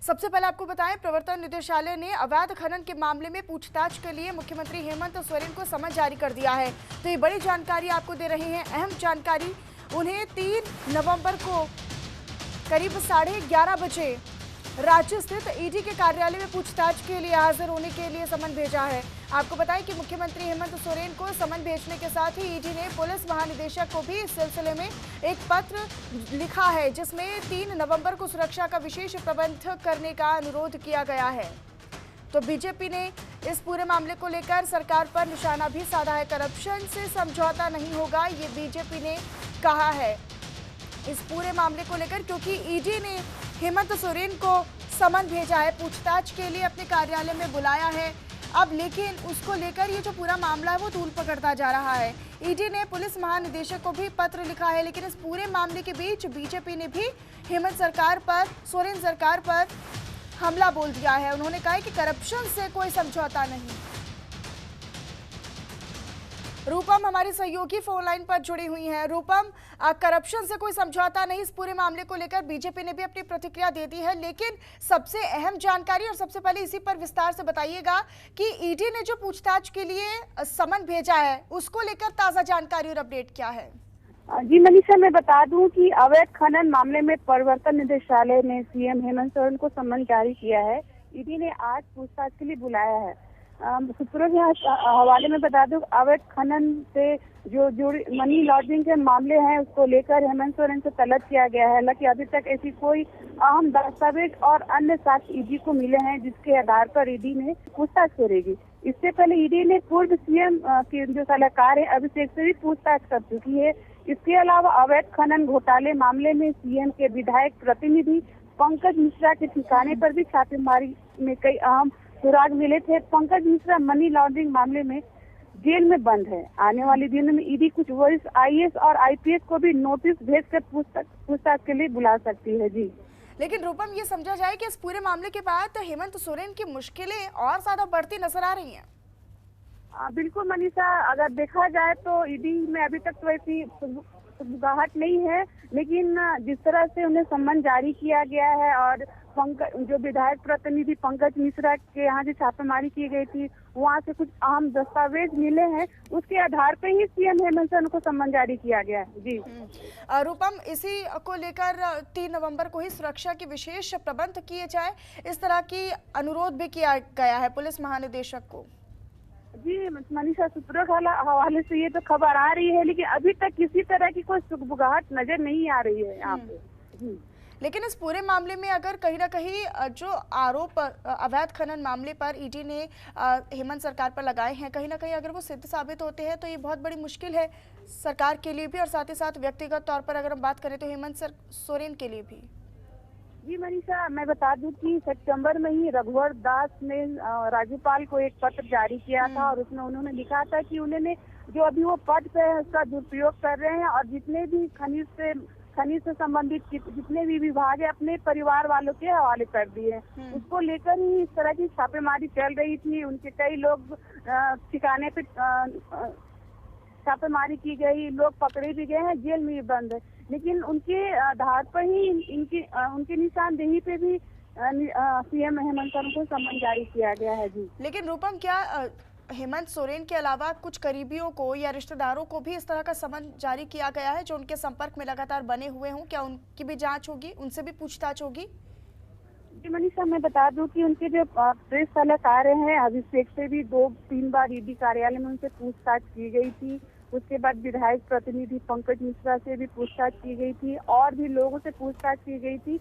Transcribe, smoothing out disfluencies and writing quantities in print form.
सबसे पहले आपको बताएं, प्रवर्तन निदेशालय ने अवैध खनन के मामले में पूछताछ के लिए मुख्यमंत्री हेमंत सोरेन को समन जारी कर दिया है। तो ये बड़ी जानकारी आपको दे रहे हैं, अहम जानकारी। उन्हें 3 नवंबर को करीब 11:30 बजे रांची स्थित ईडी के कार्यालय में पूछताछ के लिए हाजिर होने के लिए समन भेजा है। आपको बताएं कि मुख्यमंत्री हेमंत सोरेन को समन भेजने के साथ ही ईडी ने पुलिस महानिदेशक को भी इस सिलसिले में एक पत्र लिखा है, जिसमें 3 नवंबर को सुरक्षा का विशेष प्रबंध करने का अनुरोध किया गया है। तो बीजेपी ने इस पूरे मामले को लेकर सरकार पर निशाना भी साधा है। करप्शन से समझौता नहीं होगा, ये बीजेपी ने कहा है इस पूरे मामले को लेकर, क्योंकि ईडी ने हेमंत सोरेन को समन भेजा है, पूछताछ के लिए अपने कार्यालय में बुलाया है। अब लेकिन उसको लेकर ये जो पूरा मामला है वो तूल पकड़ता जा रहा है। ईडी ने पुलिस महानिदेशक को भी पत्र लिखा है, लेकिन इस पूरे मामले के बीच बीजेपी ने भी हेमंत सरकार पर, सोरेन सरकार पर हमला बोल दिया है। उन्होंने कहा है कि करप्शन से कोई समझौता नहीं। रूपम हमारी सहयोगी फोन लाइन पर जुड़ी हुई हैं। रूपम, करप्शन से कोई समझौता नहीं, इस पूरे मामले को लेकर बीजेपी ने भी अपनी प्रतिक्रिया दे दी है, लेकिन सबसे अहम जानकारी और सबसे पहले इसी पर विस्तार से बताइएगा कि ईडी ने जो पूछताछ के लिए समन भेजा है उसको लेकर ताजा जानकारी और अपडेट क्या है? जी मनीषा, मैं बता दूं कि अवैध खनन मामले में प्रवर्तन निदेशालय ने सीएम हेमंत सोरेन को सम्मन जारी किया है। ईडी ने आज पूछताछ के लिए बुलाया है। सूत्रों के हवाले में बता दूं, अवैध खनन से जो मनी लॉन्ड्रिंग के मामले हैं उसको लेकर हेमंत सोरेन से तलब किया गया है। हालांकि अभी तक ऐसी कोई अहम दस्तावेज और अन्य साक्ष्य ईडी को मिले हैं जिसके आधार पर ईडी ने पूछताछ करेगी। इससे पहले ईडी ने पूर्व सीएम के जो सलाहकार है अभिषेक से भी पूछताछ कर चुकी है। इसके अलावा अवैध खनन घोटाले मामले में सीएम के विधायक प्रतिनिधि पंकज मिश्रा के ठिकाने पर भी छापेमारी में कई अहम सुराग मिले थे। पंकज मिश्रा मनी लॉन्ड्रिंग मामले में जेल में बंद है। आने वाले दिनों में ईडी कुछ वरिष्ठ आईएएस और आईपीएस को भी नोटिस भेजकर पूछताछ के लिए बुला सकती है। जी, लेकिन रूपम, ये समझा जाए कि इस पूरे मामले के बाद हेमंत सोरेन की मुश्किलें और ज्यादा बढ़ती नजर आ रही हैं। बिल्कुल मनीषा, अगर देखा जाए तो ईडी में अभी तक तो ऐसी सुगबुगाहट नहीं है, लेकिन जिस तरह से उन्हें सम्मन जारी किया गया है और जो विधायक प्रतिनिधि पंकज मिश्रा के यहाँ जो छापेमारी की गई थी वहाँ से कुछ अहम दस्तावेज मिले हैं, उसके आधार पर ही सीएम हेमंत सोरेन को सम्मन जारी किया गया है। जी रूपम, इसी को लेकर 3 नवंबर को ही सुरक्षा के विशेष प्रबंध किए जाए, इस तरह की अनुरोध भी किया गया है पुलिस महानिदेशक को। जी मनीषा, सूत्रों के हवाले से ये तो खबर आ रही है, लेकिन अभी तक किसी तरह की कोई सुगबुगाहट नजर नहीं आ रही है यहाँ पे। जी, लेकिन इस पूरे मामले में अगर कहीं ना कहीं जो आरोप अवैध खनन मामले पर ईडी ने हेमंत सरकार पर लगाए हैं, कहीं ना कहीं अगर वो सिद्ध साबित होते हैं तो ये बहुत बड़ी मुश्किल है सरकार के लिए भी, और साथ ही साथ व्यक्तिगत तौर पर अगर हम बात करें तो हेमंत सोरेन के लिए भी। जी मनीषा, मैं बता दूं कि सितंबर में ही रघुवर दास ने राज्यपाल को एक पत्र जारी किया था और उसमें उन्होंने लिखा था कि उन्होंने जो अभी वो पद पे है उसका दुरुपयोग कर रहे हैं और जितने भी खनिज से संबंधित जितने भी विभाग है अपने परिवार वालों के हवाले कर दिए। उसको लेकर ही इस तरह की छापेमारी चल रही थी। उनके कई लोग ठिकाने पे छापेमारी की गई, लोग पकड़े भी गए हैं, जेल में भी बंद है, लेकिन उनके आधार पर ही उनकी निशानदेही पे भी सीएम हेमंत सोरेन को सम्मन जारी किया गया है। जी, लेकिन रूपम, क्या हेमंत सोरेन के अलावा कुछ करीबियों को या रिश्तेदारों को भी इस तरह का समन जारी किया गया है जो उनके संपर्क में लगातार बने हुए हों? क्या उनकी भी जांच होगी, उनसे भी पूछताछ होगी? जी मनीषा, मैं बता दूं कि उनके जो प्रेस सलाहकार हैं अभिषेक से भी 2-3 बार ईडी कार्यालय में उनसे पूछताछ की गई थी। उसके बाद विधायक प्रतिनिधि पंकज मिश्रा से भी पूछताछ की गई थी और भी लोगों से पूछताछ की गई थी